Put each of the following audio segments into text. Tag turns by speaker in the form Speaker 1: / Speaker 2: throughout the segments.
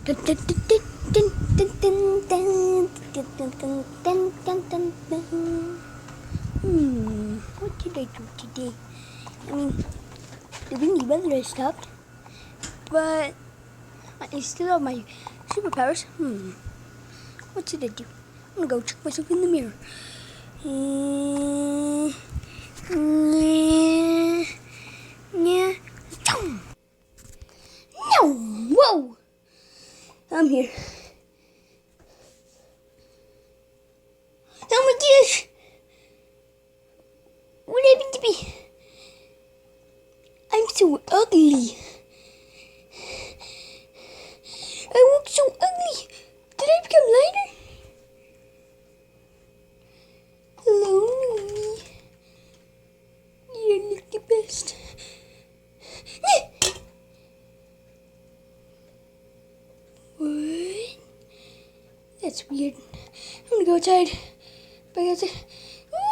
Speaker 1: What did I do today? I mean, the windy weather has stopped, but I still have my superpowers. What should I do? I'm gonna go check myself in the mirror. No! Whoa! I'm here. Oh my gosh! What happened to me? I'm so ugly. I look so ugly. Did I become lighter? Hello, Nomi. You look the best. What? That's weird. I'm gonna go outside. But outside.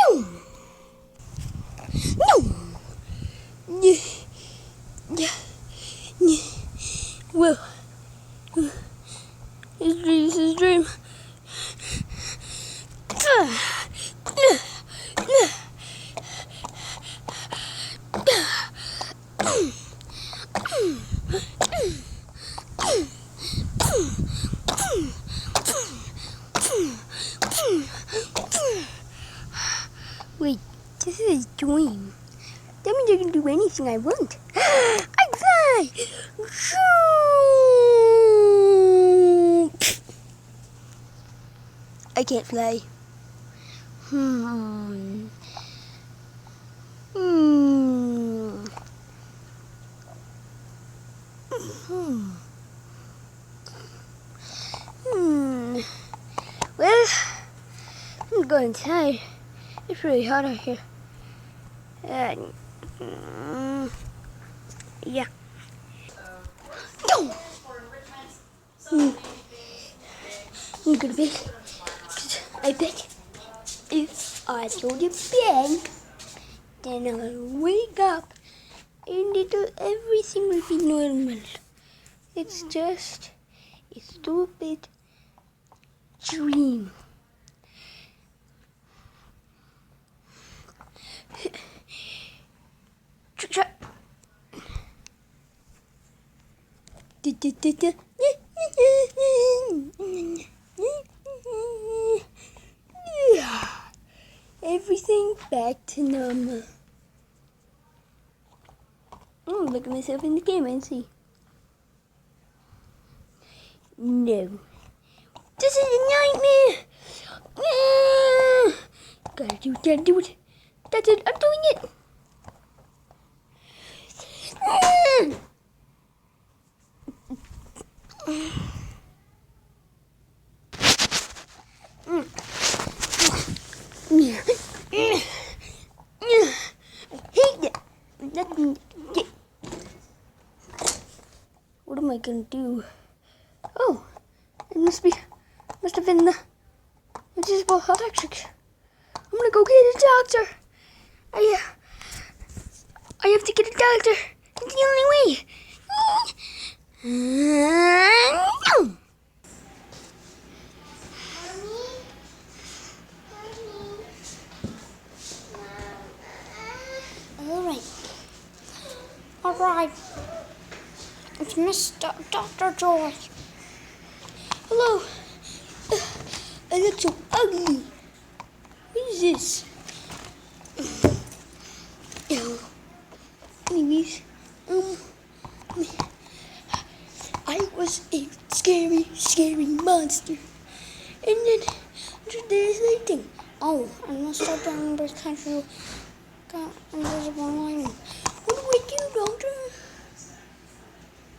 Speaker 1: No! No! Well, this is a dream. Wait, this is a dream. That means I can do anything I want. I fly! I can't fly. Well, I'm gonna go inside. It's really hot out here. Yeah. Go! I'm gonna bed. I bet if I go to bed, then I'll wake up and everything will be normal. It's just a stupid dream. Everything back to normal. Look at myself in the camera and see. No. This is a nightmare! Gotta do it. That's it, I'm doing it! What am I gonna do? Oh, it must have been the invisible electric. I'm gonna go get a doctor. I have to get a doctor. It's the only way. All right. It's Mr. Dr. Joy. Hello. I look so ugly. What is this? Anyways, I was a scary monster. And then there's lighting. Oh, I must have done this casual got invisible lighting. What do I do, doctor?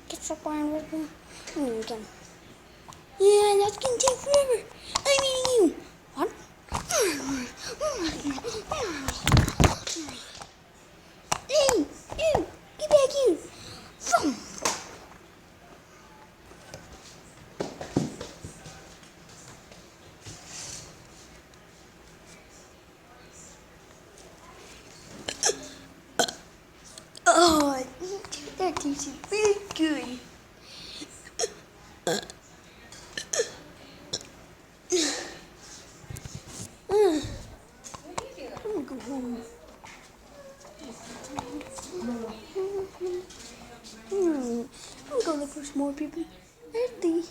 Speaker 1: Get up on invisible. Again. Yeah, that's gonna take forever. I'm eating you. What? Hey, you, get back here. Oh, that tastes really good. I'm gonna look for some more people. There's the